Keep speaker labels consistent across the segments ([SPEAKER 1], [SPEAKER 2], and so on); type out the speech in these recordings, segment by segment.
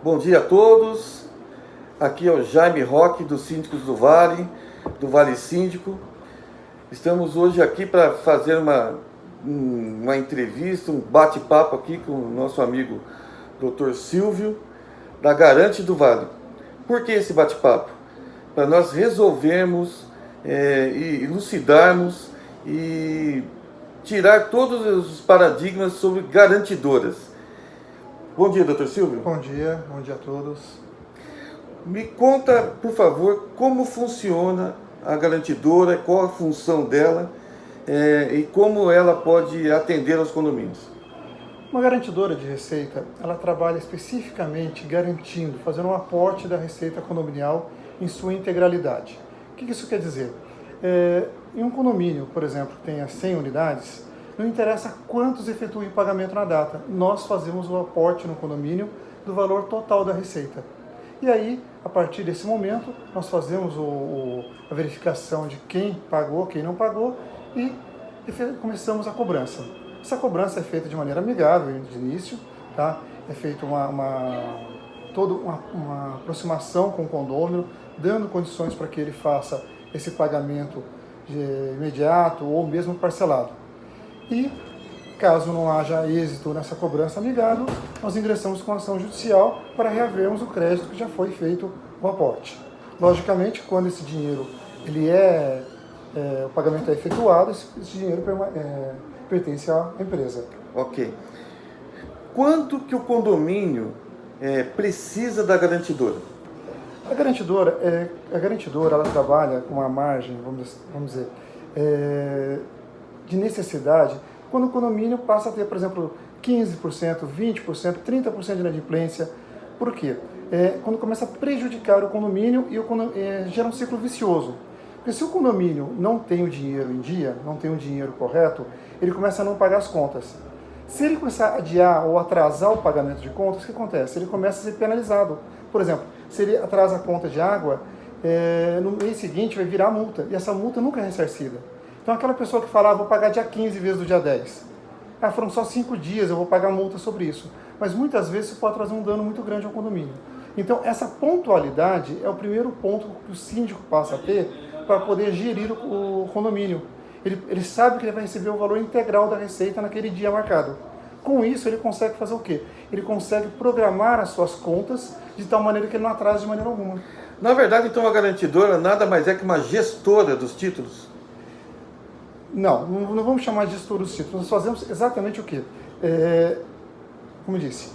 [SPEAKER 1] Bom dia a todos, aqui é o Jaime Roque, dos Síndicos do Vale Síndico. Estamos hoje aqui para fazer uma entrevista, um bate-papo aqui com o nosso amigo Dr. Silvio, da Garante do Vale. Por que esse bate-papo? Para nós resolvermos e elucidarmos e tirar todos os paradigmas sobre garantidoras. Bom dia, doutor Silvio.
[SPEAKER 2] Bom dia a todos.
[SPEAKER 1] Me conta, por favor, como funciona a garantidora, qual a função dela e como ela pode atender aos condomínios.
[SPEAKER 2] Uma garantidora de receita, ela trabalha especificamente garantindo, fazendo um aporte da receita condominial em sua integralidade. O que isso quer dizer? Em um condomínio, por exemplo, que tenha 100 unidades, não interessa quantos efetuem o pagamento na data, nós fazemos o aporte no condomínio do valor total da receita. E aí, a partir desse momento, nós fazemos a verificação de quem pagou, quem não pagou e começamos a cobrança. Essa cobrança é feita de maneira amigável de início, tá? É feita toda uma aproximação com o condômino, dando condições para que ele faça esse pagamento imediato ou mesmo parcelado. E, caso não haja êxito nessa cobrança amigável, nós ingressamos com ação judicial para reavermos o crédito que já foi feito o aporte. Logicamente, quando esse dinheiro o pagamento é efetuado, esse dinheiro pertence à empresa.
[SPEAKER 1] Ok. Quanto que o condomínio precisa da garantidora?
[SPEAKER 2] A garantidora ela trabalha com uma margem, vamos dizer, de necessidade, quando o condomínio passa a ter, por exemplo, 15%, 20%, 30% de inadimplência. Por quê? Quando começa a prejudicar o condomínio e gera um ciclo vicioso. Porque se o condomínio não tem o dinheiro em dia, não tem o dinheiro correto, ele começa a não pagar as contas. Se ele começar a adiar ou atrasar o pagamento de contas, o que acontece? Ele começa a ser penalizado. Por exemplo, se ele atrasa a conta de água, no mês seguinte vai virar multa, e essa multa nunca é ressarcida. Então aquela pessoa que fala, vou pagar dia 15 em vez do dia 10. Foram só 5 dias, eu vou pagar multa sobre isso. Mas muitas vezes isso pode trazer um dano muito grande ao condomínio. Então essa pontualidade é o primeiro ponto que o síndico passa a ter para poder gerir o condomínio. Ele sabe que ele vai receber o valor integral da receita naquele dia marcado. Com isso, ele consegue fazer o quê? Ele consegue programar as suas contas de tal maneira que ele não atrase de maneira alguma.
[SPEAKER 1] Na verdade, então, a garantidora nada mais é que uma gestora dos títulos?
[SPEAKER 2] Não vamos chamar de gestor dos títulos. Nós fazemos exatamente o quê? Como eu disse,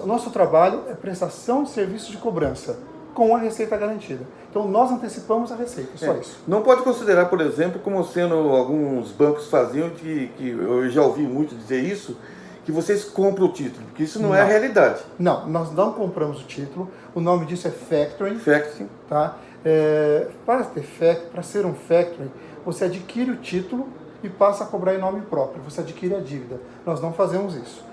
[SPEAKER 2] nosso trabalho é prestação de serviço de cobrança com a receita garantida. Então, nós antecipamos a receita, só isso.
[SPEAKER 1] Não pode considerar, por exemplo, como sendo alguns bancos faziam, que eu já ouvi muito dizer isso, que vocês compram o título, porque isso não é a realidade.
[SPEAKER 2] Não, nós não compramos o título, o nome disso é factoring.
[SPEAKER 1] Factoring.
[SPEAKER 2] Tá? Para ser um factoring, você adquire o título e passa a cobrar em nome próprio, você adquire a dívida. Nós não fazemos isso.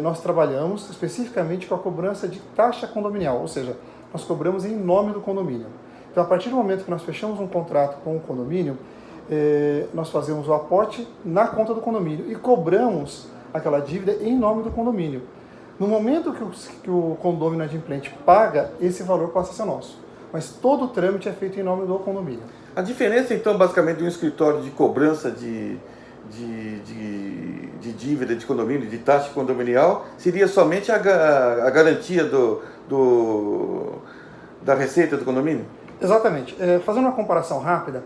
[SPEAKER 2] Nós trabalhamos especificamente com a cobrança de taxa condominial, ou seja, nós cobramos em nome do condomínio. Então, a partir do momento que nós fechamos um contrato com o condomínio, nós fazemos o aporte na conta do condomínio e cobramos aquela dívida em nome do condomínio. No momento que o condomínio inadimplente paga, esse valor passa a ser nosso. Mas todo o trâmite é feito em nome do condomínio.
[SPEAKER 1] A diferença, então, basicamente, de um escritório de cobrança de dívida de condomínio, de taxa condominial, seria somente a garantia da receita do condomínio?
[SPEAKER 2] Exatamente. Fazendo uma comparação rápida,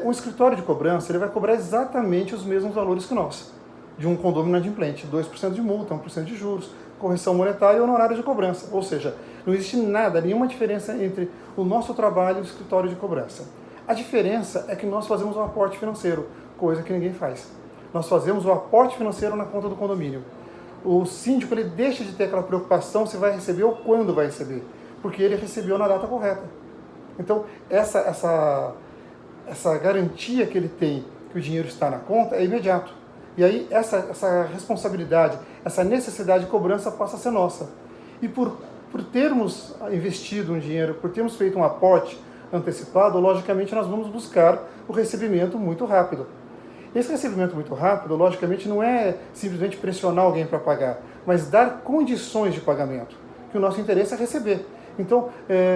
[SPEAKER 2] um escritório de cobrança ele vai cobrar exatamente os mesmos valores que nós, de um condomínio inadimplente, 2% de multa, 1% de juros, correção monetária e honorário de cobrança. Ou seja, não existe nenhuma diferença entre o nosso trabalho e o escritório de cobrança. A diferença é que nós fazemos um aporte financeiro, coisa que ninguém faz. Nós fazemos o aporte financeiro na conta do condomínio. O síndico ele deixa de ter aquela preocupação se vai receber ou quando vai receber, porque ele recebeu na data correta. Então, essa garantia que ele tem que o dinheiro está na conta é imediato. E aí, essa responsabilidade, essa necessidade de cobrança passa a ser nossa. E por termos investido um dinheiro, por termos feito um aporte antecipado, logicamente nós vamos buscar o recebimento muito rápido. Esse recebimento muito rápido, logicamente, não é simplesmente pressionar alguém para pagar, mas dar condições de pagamento. que o nosso interesse é receber. Então,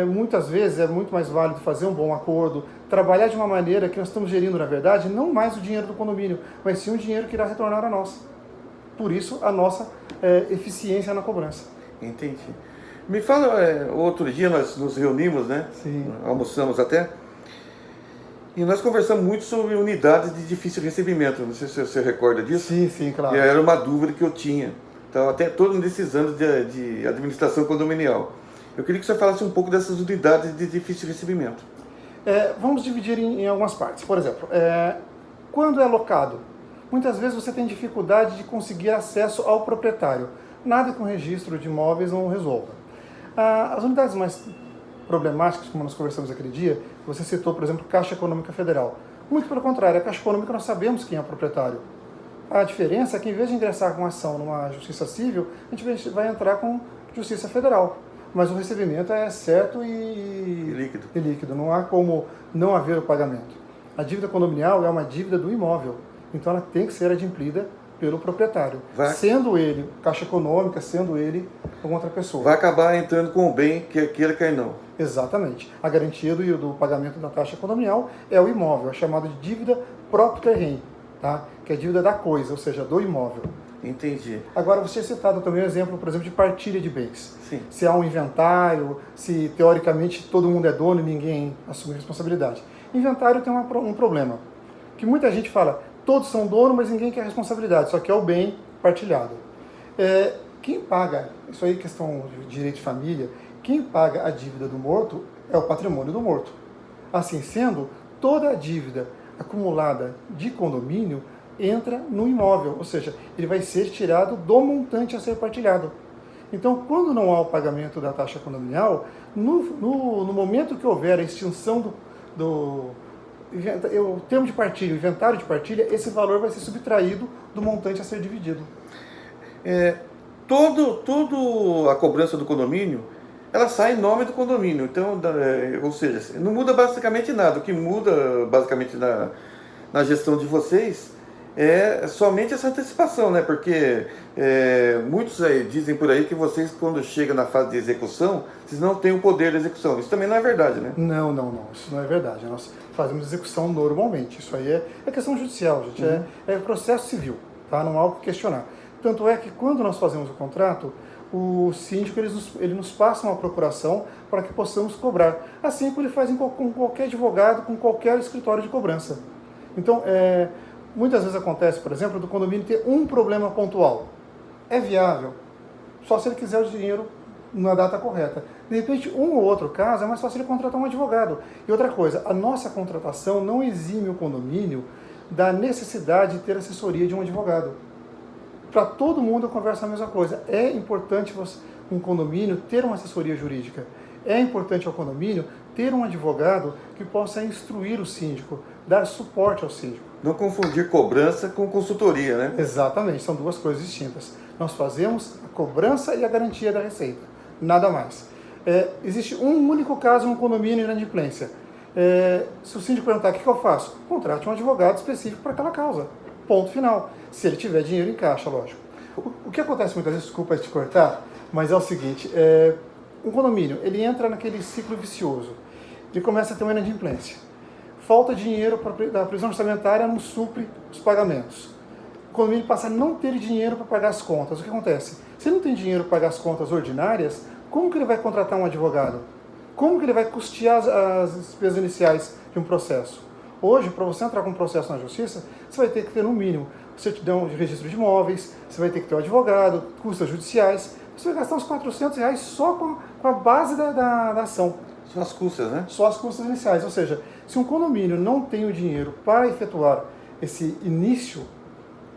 [SPEAKER 2] muitas vezes é muito mais válido fazer um bom acordo, trabalhar de uma maneira que nós estamos gerindo, na verdade, não mais o dinheiro do condomínio, mas sim o dinheiro que irá retornar a nós. Por isso, a nossa eficiência na cobrança.
[SPEAKER 1] Entendi. Me fala, outro dia nós nos reunimos, né?
[SPEAKER 2] Sim.
[SPEAKER 1] Almoçamos até, e nós conversamos muito sobre unidades de difícil recebimento. Não sei se você recorda disso.
[SPEAKER 2] Sim, sim, claro.
[SPEAKER 1] E era uma dúvida que eu tinha. Então, até todos esses anos de administração condominial. Eu queria que você falasse um pouco dessas unidades de difícil recebimento.
[SPEAKER 2] Vamos dividir em algumas partes. Por exemplo, quando é locado, muitas vezes você tem dificuldade de conseguir acesso ao proprietário. Nada que um registro de imóveis não resolva. As unidades mais problemáticas, como nós conversamos aquele dia, você citou, por exemplo, Caixa Econômica Federal. Muito pelo contrário, a Caixa Econômica nós sabemos quem é o proprietário. A diferença é que, em vez de ingressar com ação numa justiça civil, a gente vai entrar com justiça federal. Mas o recebimento é certo e líquido. Não há como não haver o pagamento. A dívida condominial é uma dívida do imóvel, então ela tem que ser adimplida pelo proprietário, sendo ele Caixa Econômica, sendo ele alguma outra pessoa.
[SPEAKER 1] Vai acabar entrando com o bem, quer queira, quer não.
[SPEAKER 2] Exatamente. A garantia do pagamento da taxa condominial é o imóvel, é chamado de dívida próprio terreno, tá? Que é a dívida da coisa, ou seja, do imóvel.
[SPEAKER 1] Entendi.
[SPEAKER 2] Agora, você tinha citado também um exemplo, por exemplo, de partilha de bens.
[SPEAKER 1] Sim.
[SPEAKER 2] Se há um inventário, se teoricamente todo mundo é dono e ninguém assume responsabilidade. Inventário tem um problema, que muita gente fala, todos são donos, mas ninguém quer responsabilidade, só que é o bem partilhado. Quem paga, isso aí é questão de direito de família, quem paga a dívida do morto é o patrimônio do morto. Assim sendo, toda a dívida acumulada de condomínio entra no imóvel, ou seja, ele vai ser tirado do montante a ser partilhado. Então, quando não há o pagamento da taxa condominial, no momento que houver a extinção o termo de partilha, o inventário de partilha, esse valor vai ser subtraído do montante a ser dividido.
[SPEAKER 1] Toda a cobrança do condomínio, ela sai em nome do condomínio. Então, ou seja, não muda basicamente nada. O que muda basicamente na gestão de vocês é somente essa antecipação, né? Porque muitos dizem por aí que vocês, quando chega na fase de execução, vocês não têm o poder de execução. Isso também não é verdade, né?
[SPEAKER 2] Não, isso não é verdade. Nós fazemos execução normalmente. Isso aí é questão judicial, gente. É processo civil, tá? Não há o que questionar. Tanto é que quando nós fazemos o contrato, o síndico ele nos passa uma procuração para que possamos cobrar. Assim como ele faz com qualquer advogado, com qualquer escritório de cobrança. Então, muitas vezes acontece, por exemplo, do condomínio ter um problema pontual. É viável, só se ele quiser o dinheiro na data correta. De repente, um ou outro caso, é mais fácil ele contratar um advogado. E outra coisa, a nossa contratação não exime o condomínio da necessidade de ter assessoria de um advogado. Para todo mundo eu converso a mesma coisa. É importante um condomínio ter uma assessoria jurídica. É importante ao condomínio ter um advogado que possa instruir o síndico, dar suporte ao síndico.
[SPEAKER 1] Não confundir cobrança com consultoria, né?
[SPEAKER 2] Exatamente, são duas coisas distintas. Nós fazemos a cobrança e a garantia da receita, nada mais. Existe um único caso no condomínio inadimplência. Se o síndico perguntar o que eu faço, contrate um advogado específico para aquela causa. Ponto final. Se ele tiver dinheiro em caixa, lógico. O que acontece muitas vezes, desculpa te cortar, mas é o seguinte, um condomínio, ele entra naquele ciclo vicioso. Ele começa a ter uma inadimplência. Falta dinheiro da prisão orçamentária, não supre os pagamentos. O condomínio passa a não ter dinheiro para pagar as contas. O que acontece? Se ele não tem dinheiro para pagar as contas ordinárias, como que ele vai contratar um advogado? Como que ele vai custear as despesas iniciais de um processo? Hoje, para você entrar com um processo na justiça, você vai ter que ter, no mínimo, certidão de registro de imóveis, você vai ter que ter um advogado, custas judiciais. Você vai gastar uns R$400 só com a base da ação.
[SPEAKER 1] Só as custas, né?
[SPEAKER 2] Só as custas iniciais. Ou seja, se um condomínio não tem o dinheiro para efetuar esse início,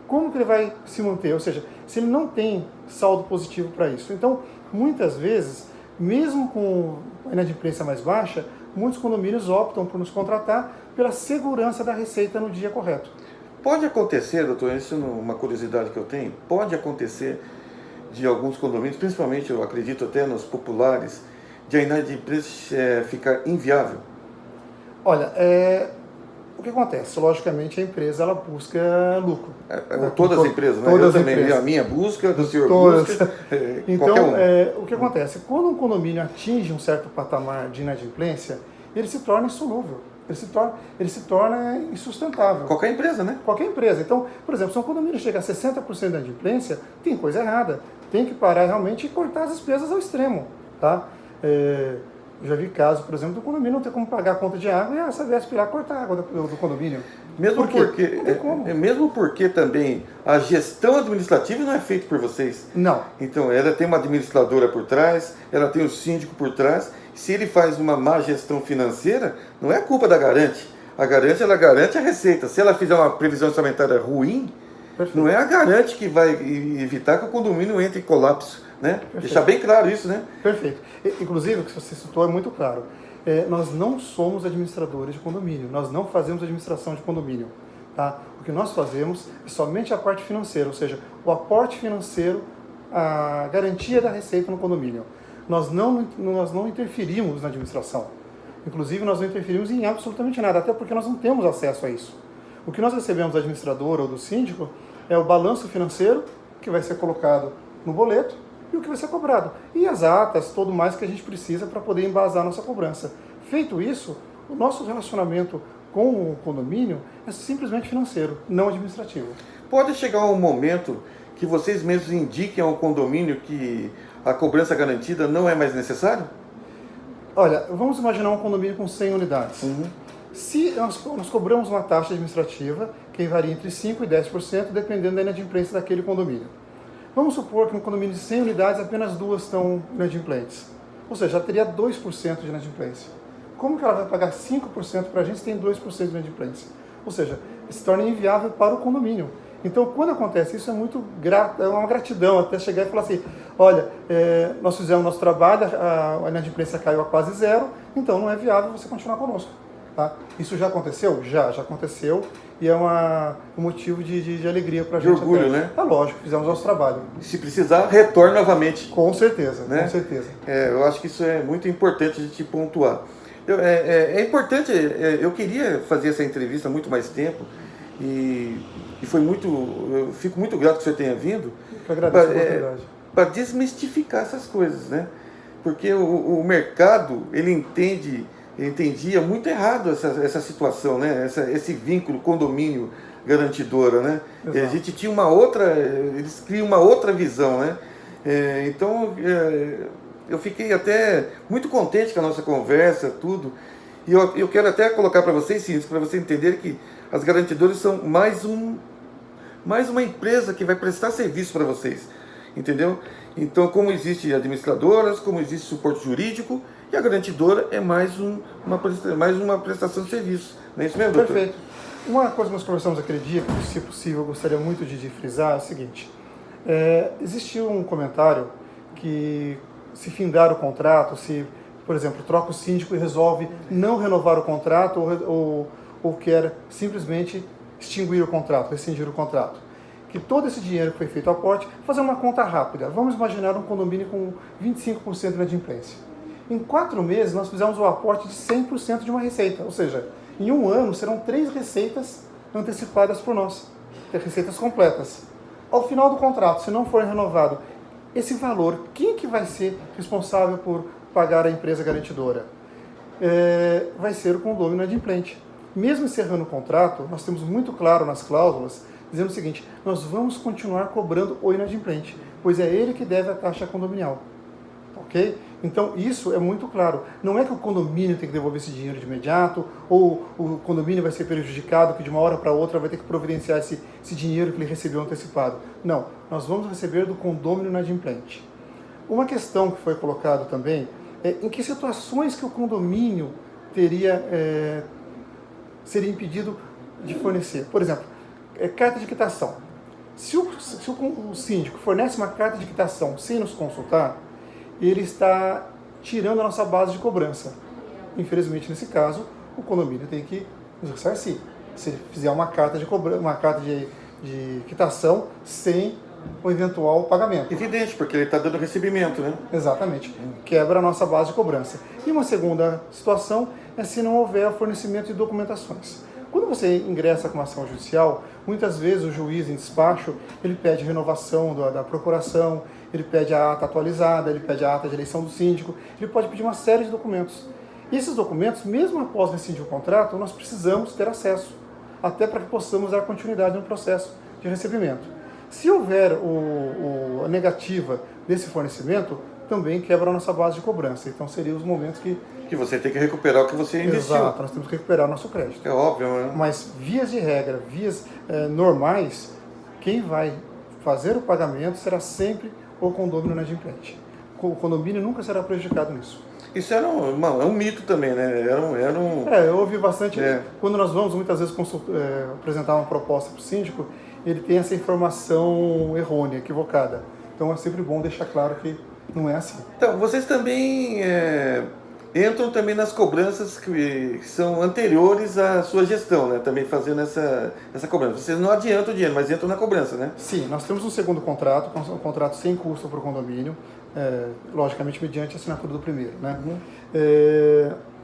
[SPEAKER 2] como que ele vai se manter? Ou seja, se ele não tem saldo positivo para isso. Então, muitas vezes, mesmo com a inadimplência mais baixa, muitos condomínios optam por nos contratar pela segurança da receita no dia correto.
[SPEAKER 1] Pode acontecer, doutor, isso é uma curiosidade que eu tenho, pode acontecer de alguns condomínios, principalmente eu acredito até nos populares, de a inadimplência ficar inviável?
[SPEAKER 2] Olha, O que acontece? Logicamente, a empresa ela busca lucro.
[SPEAKER 1] Todas as empresas, né?
[SPEAKER 2] Todas
[SPEAKER 1] Eu
[SPEAKER 2] as
[SPEAKER 1] também,
[SPEAKER 2] empresas.
[SPEAKER 1] a minha busca, do senhor
[SPEAKER 2] Todas.
[SPEAKER 1] busca,
[SPEAKER 2] Então,
[SPEAKER 1] qualquer um.
[SPEAKER 2] o que acontece? Quando um condomínio atinge um certo patamar de inadimplência, ele se torna insolúvel, ele se torna insustentável.
[SPEAKER 1] Qualquer empresa, né?
[SPEAKER 2] Qualquer empresa. Então, por exemplo, se um condomínio chega a 60% de inadimplência, tem coisa errada. Tem que parar realmente e cortar as despesas ao extremo. Tá? Eu já vi casos, por exemplo, do condomínio não ter como pagar a conta de água e a Sabesp ir lá cortar a água do condomínio.
[SPEAKER 1] Mesmo
[SPEAKER 2] Por quê?
[SPEAKER 1] porque,
[SPEAKER 2] Não tem como.
[SPEAKER 1] mesmo porque também a gestão administrativa não é feita por vocês.
[SPEAKER 2] Não.
[SPEAKER 1] Então, ela tem uma administradora por trás, ela tem o síndico por trás. Se ele faz uma má gestão financeira, não é culpa da garante. A garante, ela garante a receita. Se ela fizer uma previsão orçamentária ruim,
[SPEAKER 2] Perfeito.
[SPEAKER 1] não é a garante que vai evitar que o condomínio entre em colapso, né?
[SPEAKER 2] Perfeito.
[SPEAKER 1] Deixar bem claro isso, né?
[SPEAKER 2] Perfeito. Inclusive, o que você citou é muito claro. Nós não somos administradores de condomínio, nós não fazemos administração de condomínio. Tá? O que nós fazemos é somente a parte financeira, ou seja, o aporte financeiro, a garantia da receita no condomínio. Nós não interferimos na administração. Inclusive, nós não interferimos em absolutamente nada, até porque nós não temos acesso a isso. O que nós recebemos da administradora ou do síndico é o balanço financeiro, que vai ser colocado no boleto, e o que vai ser cobrado. E as atas, tudo mais que a gente precisa para poder embasar a nossa cobrança. Feito isso, o nosso relacionamento com o condomínio é simplesmente financeiro, não administrativo.
[SPEAKER 1] Pode chegar um momento que vocês mesmos indiquem ao condomínio que a cobrança garantida não é mais necessária?
[SPEAKER 2] Olha, vamos imaginar um condomínio com 100 unidades. Se nós cobramos uma taxa administrativa que varia entre 5% e 10%, dependendo da inadimplência daquele condomínio. Vamos supor que no condomínio de 100 unidades apenas 2 estão inadimplentes. Ou seja, já teria 2% de inadimplência. Como que ela vai pagar 5% para a gente se tem 2% de inadimplência? Ou seja, se torna inviável para o condomínio. Então, quando acontece isso, é uma gratidão até chegar e falar assim, olha, nós fizemos nosso trabalho, a inadimplência caiu a quase zero, então não é viável você continuar conosco. Tá? Isso já aconteceu? Já aconteceu e é um motivo de alegria para a gente.
[SPEAKER 1] De orgulho, até, né?
[SPEAKER 2] É lógico, fizemos nosso trabalho.
[SPEAKER 1] Se precisar, retorne novamente.
[SPEAKER 2] Com certeza,
[SPEAKER 1] né?
[SPEAKER 2] Com certeza.
[SPEAKER 1] Eu acho que isso é muito importante a gente pontuar. É importante, eu queria fazer essa entrevista há muito mais tempo e foi muito, eu fico muito grato que você tenha vindo.
[SPEAKER 2] Eu agradeço a oportunidade.
[SPEAKER 1] Para desmistificar essas coisas, né? Porque o mercado, ele entendia muito errado essa situação, né? Esse vínculo condomínio garantidora, né? A gente tinha eles criam uma outra visão, né? Então, eu fiquei até muito contente com a nossa conversa, tudo. E eu quero até colocar para vocês, sim, para vocês entenderem que as garantidoras são mais uma empresa que vai prestar serviço para vocês, entendeu? Então, como existe administradoras, como existe suporte jurídico, e a garantidora é mais uma prestação de serviço. Não é isso mesmo, doutor?
[SPEAKER 2] Perfeito. Uma coisa que nós conversamos aquele dia, que se possível eu gostaria muito de frisar, é o seguinte. Existiu um comentário que se findar o contrato, se, por exemplo, troca o síndico e resolve não renovar o contrato ou quer simplesmente extinguir o contrato, rescindir o contrato. Que todo esse dinheiro que foi feito ao aporte, fazer uma conta rápida. Vamos imaginar um condomínio com 25% de inadimplência. Em 4 meses, nós fizemos o aporte de 100% de uma receita. Ou seja, em um ano, serão 3 receitas antecipadas por nós. Receitas completas. Ao final do contrato, se não for renovado, esse valor, quem que vai ser responsável por pagar a empresa garantidora? Vai ser o condomínio inadimplente. Mesmo encerrando o contrato, nós temos muito claro nas cláusulas, dizendo o seguinte, nós vamos continuar cobrando o inadimplente, pois é ele que deve a taxa condominial. Ok? Então, isso é muito claro. Não é que o condomínio tem que devolver esse dinheiro de imediato, ou o condomínio vai ser prejudicado, que de uma hora para outra vai ter que providenciar esse dinheiro que ele recebeu antecipado. Não, nós vamos receber do condomínio inadimplente. Uma questão que foi colocada também é em que situações que o condomínio seria impedido de fornecer. Por exemplo, carta de quitação. Se o síndico fornece uma carta de quitação sem nos consultar, ele está tirando a nossa base de cobrança. Infelizmente, nesse caso, o condomínio tem que nos ressarcir. Se ele fizer uma carta de quitação sem o eventual pagamento.
[SPEAKER 1] Evidente, porque ele está dando recebimento, né?
[SPEAKER 2] Exatamente. Quebra a nossa base de cobrança. E uma segunda situação é se não houver fornecimento de documentações. Quando você ingressa com uma ação judicial, muitas vezes o juiz em despacho, ele pede renovação da procuração, ele pede a ata atualizada, ele pede a ata de eleição do síndico, ele pode pedir uma série de documentos. E esses documentos, mesmo após rescindir o contrato, nós precisamos ter acesso, até para que possamos dar continuidade no processo de recebimento. Se houver a negativa desse fornecimento, também quebra a nossa base de cobrança. Então, seriam os momentos que
[SPEAKER 1] você tem que recuperar o que você investiu.
[SPEAKER 2] Exato, nós temos que recuperar o nosso crédito.
[SPEAKER 1] É óbvio, né?
[SPEAKER 2] Mas, vias de regra, vias normais, quem vai fazer o pagamento será sempre o condomínio inadimplente. O condomínio nunca será prejudicado nisso.
[SPEAKER 1] Isso era um mito também, né?
[SPEAKER 2] Eu ouvi bastante. Quando nós vamos, muitas vezes, apresentar uma proposta para o síndico, ele tem essa informação errônea, equivocada. Então, é sempre bom deixar claro que não é assim.
[SPEAKER 1] Então, vocês também entram também nas cobranças que são anteriores à sua gestão, né? Também fazendo essa cobrança. Vocês não adiantam o dinheiro, mas entram na cobrança, né?
[SPEAKER 2] Sim, nós temos um segundo contrato, que é um contrato sem custo para o condomínio, logicamente mediante a assinatura do primeiro, né?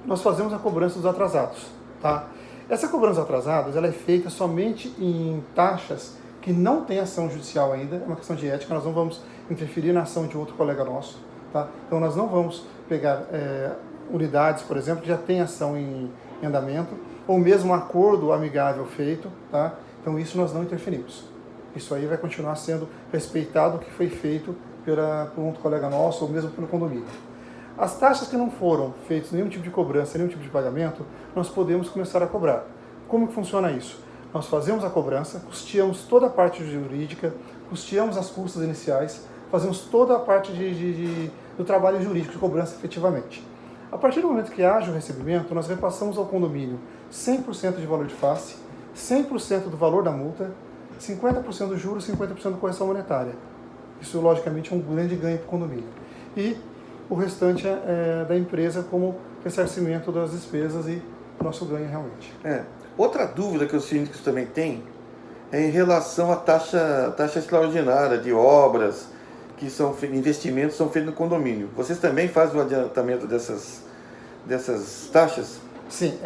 [SPEAKER 2] Nós fazemos a cobrança dos atrasados, tá? Essa cobrança dos atrasados, ela é feita somente em taxas que não tem ação judicial ainda, é uma questão de ética, nós não vamos interferir na ação de outro colega nosso, tá? Então nós não vamos pegar unidades, por exemplo, que já tem ação em andamento, ou mesmo um acordo amigável feito, tá? Então isso nós não interferimos. Isso aí vai continuar sendo respeitado o que foi feito por um outro colega nosso, ou mesmo pelo condomínio. As taxas que não foram feitas, nenhum tipo de cobrança, nenhum tipo de pagamento, nós podemos começar a cobrar. Como que funciona isso? Nós fazemos a cobrança, custeamos toda a parte jurídica, custeamos as custas iniciais, fazemos toda a parte do trabalho jurídico de cobrança efetivamente. A partir do momento que haja o recebimento, nós repassamos ao condomínio 100% de valor de face, 100% do valor da multa, 50% do juros, 50% da correção monetária. Isso, logicamente, é um grande ganho para o condomínio. E o restante é da empresa como ressarcimento das despesas e nosso ganho realmente.
[SPEAKER 1] Outra dúvida que os síndicos também têm é em relação à taxa extraordinária de obras, que são investimentos são feitos no condomínio. Vocês também fazem o adiantamento dessas taxas?
[SPEAKER 2] Sim.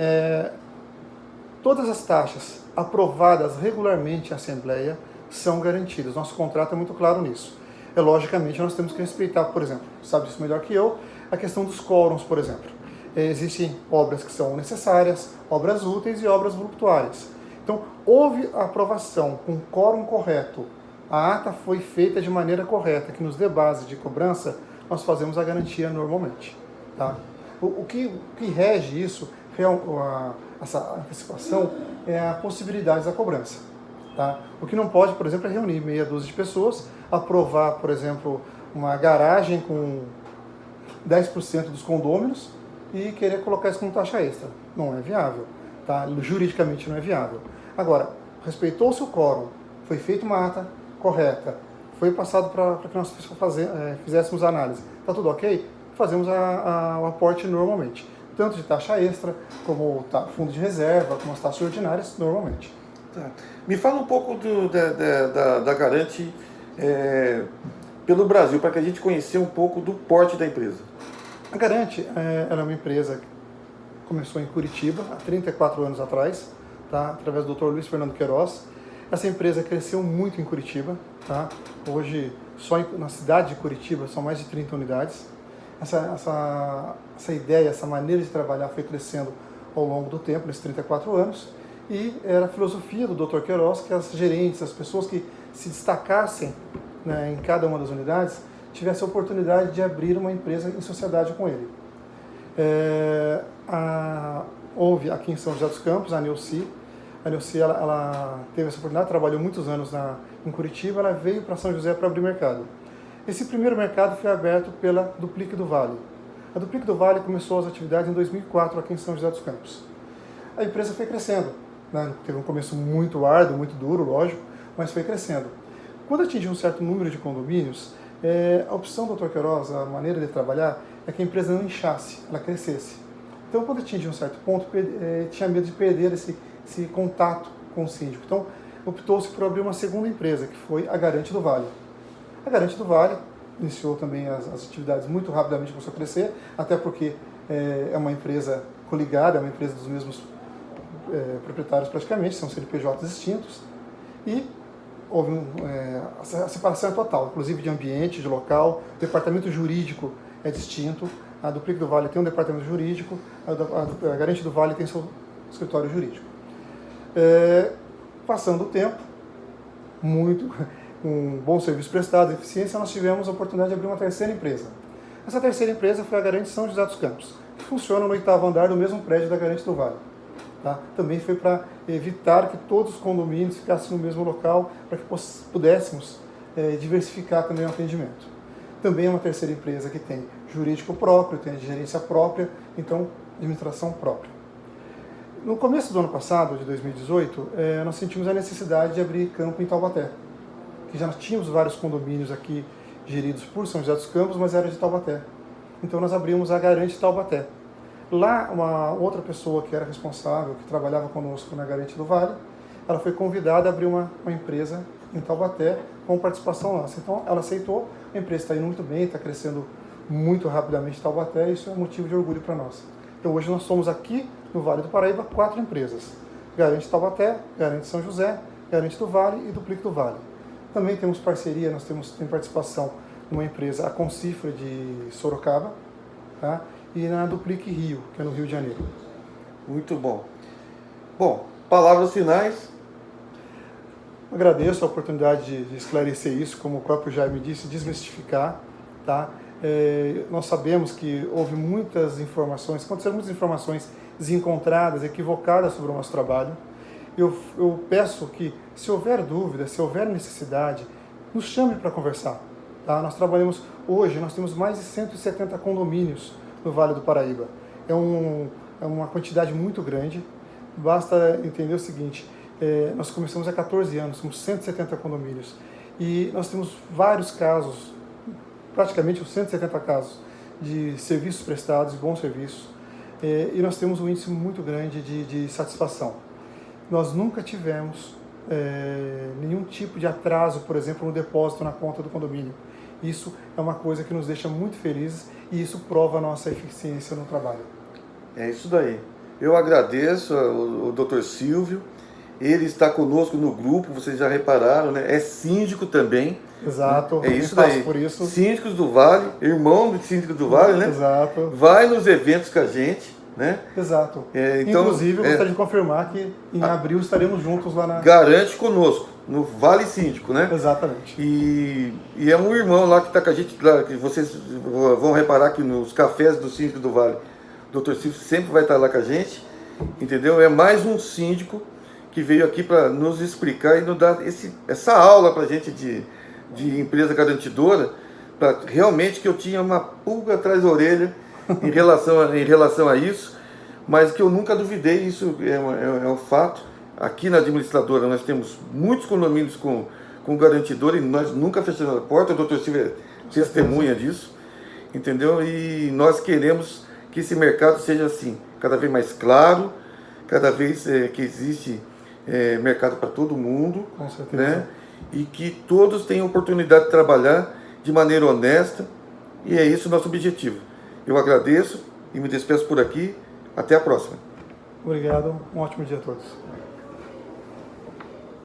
[SPEAKER 2] Todas as taxas aprovadas regularmente em Assembleia são garantidas. Nosso contrato é muito claro nisso. Logicamente, nós temos que respeitar, por exemplo, sabe disso melhor que eu, a questão dos quórums, por exemplo. Existem obras que são necessárias, obras úteis e obras voluptuárias. Então, houve a aprovação com o quórum correto, a ata foi feita de maneira correta, que nos dê base de cobrança, nós fazemos a garantia normalmente. Tá? O que rege isso, essa antecipação, é a possibilidade da cobrança. Tá? O que não pode, por exemplo, é reunir meia dúzia de pessoas, aprovar, por exemplo, uma garagem com 10% dos condôminos e querer colocar isso como taxa extra. Não é viável. Tá? Juridicamente não é viável. Agora, respeitou-se o quórum, foi feita uma ata correta, foi passado para que nós fizéssemos a análise. Está tudo ok? Fazemos o aporte normalmente. Tanto de taxa extra, como fundo de reserva, como as taxas ordinárias, normalmente.
[SPEAKER 1] Tá. Me fala um pouco da Garante pelo Brasil, para que a gente conhecer um pouco do porte da empresa.
[SPEAKER 2] A Garante ela é uma empresa que começou em Curitiba, há 34 anos atrás, tá? Através do Dr. Luiz Fernando Queiroz. Essa empresa cresceu muito em Curitiba. Tá? Hoje, só na cidade de Curitiba, são mais de 30 unidades. Essa ideia, essa maneira de trabalhar foi crescendo ao longo do tempo, nesses 34 anos. E era a filosofia do Dr. Queiroz que as gerentes, as pessoas que se destacassem, né, em cada uma das unidades, tivessem a oportunidade de abrir uma empresa em sociedade com ele. Houve aqui em São José dos Campos a Neuci. A Neuci ela teve essa oportunidade, trabalhou muitos anos em Curitiba, ela veio para São José para abrir mercado. Esse primeiro mercado foi aberto pela Duplique do Vale. A Duplique do Vale começou as atividades em 2004 aqui em São José dos Campos. A empresa foi crescendo, né? Teve um começo muito árduo, muito duro, lógico, mas foi crescendo. Quando atingiu um certo número de condomínios, a opção do Dr. Queiroz, a maneira de trabalhar, é que a empresa não inchasse, ela crescesse. Então, quando atingiu um certo ponto, tinha medo de perder esse contato com o síndico. Então, optou-se por abrir uma segunda empresa, que foi a Garante do Vale. A Garante do Vale iniciou também as atividades muito rapidamente, começou a crescer, até porque é uma empresa coligada, é uma empresa dos mesmos proprietários praticamente, são CNPJs extintos, e houve a separação é total, inclusive de ambiente, de local, o departamento jurídico é distinto, a Duplique do Vale tem um departamento jurídico, a Garante do Vale tem seu escritório jurídico. Passando o tempo, um bom serviço prestado, eficiência, nós tivemos a oportunidade de abrir uma terceira empresa. Essa terceira empresa foi a Garante São José dos Campos, que funciona no 8º andar do mesmo prédio da Garante do Vale. Tá? Também foi para evitar que todos os condomínios ficassem no mesmo local, para que pudéssemos diversificar também o atendimento. Também é uma terceira empresa que tem jurídico próprio, tem gerência própria, então administração própria. No começo do ano passado, de 2018, nós sentimos a necessidade de abrir campo em Taubaté, que já tínhamos vários condomínios aqui geridos por São José dos Campos, mas era de Taubaté. Então nós abrimos a Garante Taubaté. Lá, uma outra pessoa que era responsável, que trabalhava conosco na Garante do Vale, ela foi convidada a abrir uma empresa em Taubaté com participação nossa. Então ela aceitou, a empresa está indo muito bem, está crescendo muito rapidamente em Taubaté, e isso é motivo de orgulho para nós. Então hoje nós somos aqui no Vale do Paraíba 4 empresas: Garante Taubaté, Garante São José, Garante do Vale e Duplique do Vale. Também temos parceria, nós temos participação numa empresa, a Concifra de Sorocaba, tá? E na Duplique Rio, que é no Rio de Janeiro.
[SPEAKER 1] Muito bom. Bom, palavras finais.
[SPEAKER 2] Agradeço a oportunidade de esclarecer isso, como o próprio Jaime disse, desmistificar, tá? Nós sabemos que houve muitas informações, aconteceram muitas informações desencontradas, equivocadas sobre o nosso trabalho. Eu peço que, se houver dúvida, se houver necessidade, nos chame para conversar. Tá? Nós trabalhamos hoje, nós temos mais de 170 condomínios no Vale do Paraíba. É uma quantidade muito grande. Basta entender o seguinte, nós começamos há 14 anos, somos 170 condomínios, e nós temos vários casos, praticamente os 170 casos, de serviços prestados, bons serviços, e nós temos um índice muito grande de satisfação. Nós nunca tivemos nenhum tipo de atraso, por exemplo, no depósito na conta do condomínio. Isso é uma coisa que nos deixa muito felizes e isso prova a nossa eficiência no trabalho.
[SPEAKER 1] É isso daí. Eu agradeço ao Dr. Silvio, ele está conosco no grupo, vocês já repararam, né? É síndico também.
[SPEAKER 2] Exato,
[SPEAKER 1] é isso daí.
[SPEAKER 2] Por isso.
[SPEAKER 1] Síndicos do Vale, irmão do síndico do Vale, né?
[SPEAKER 2] Exato.
[SPEAKER 1] Vai nos eventos com a gente, né?
[SPEAKER 2] Exato.
[SPEAKER 1] Então,
[SPEAKER 2] inclusive, eu gostaria de confirmar que em abril estaremos juntos lá na...
[SPEAKER 1] Garante conosco, no Vale Síndico, né?
[SPEAKER 2] Exatamente.
[SPEAKER 1] E é um irmão lá que está com a gente, lá, que vocês vão reparar que nos cafés do Síndico do Vale, o Dr. Silvio sempre vai estar lá com a gente, entendeu? É mais um síndico que veio aqui para nos explicar e nos dar essa aula para a gente de empresa garantidora, para realmente que eu tinha uma pulga atrás da orelha em relação a isso, mas que eu nunca duvidei, isso é um fato. Aqui na administradora nós temos muitos condomínios com garantidor e nós nunca fechamos a porta, o doutor Silvio é testemunha disso, entendeu? E nós queremos que esse mercado seja assim, cada vez mais claro, cada vez que existe mercado para todo mundo,
[SPEAKER 2] com certeza,
[SPEAKER 1] né? E que todos tenham oportunidade de trabalhar de maneira honesta, e é isso o nosso objetivo. Eu agradeço e me despeço por aqui. Até a próxima.
[SPEAKER 2] Obrigado. Um ótimo dia a todos.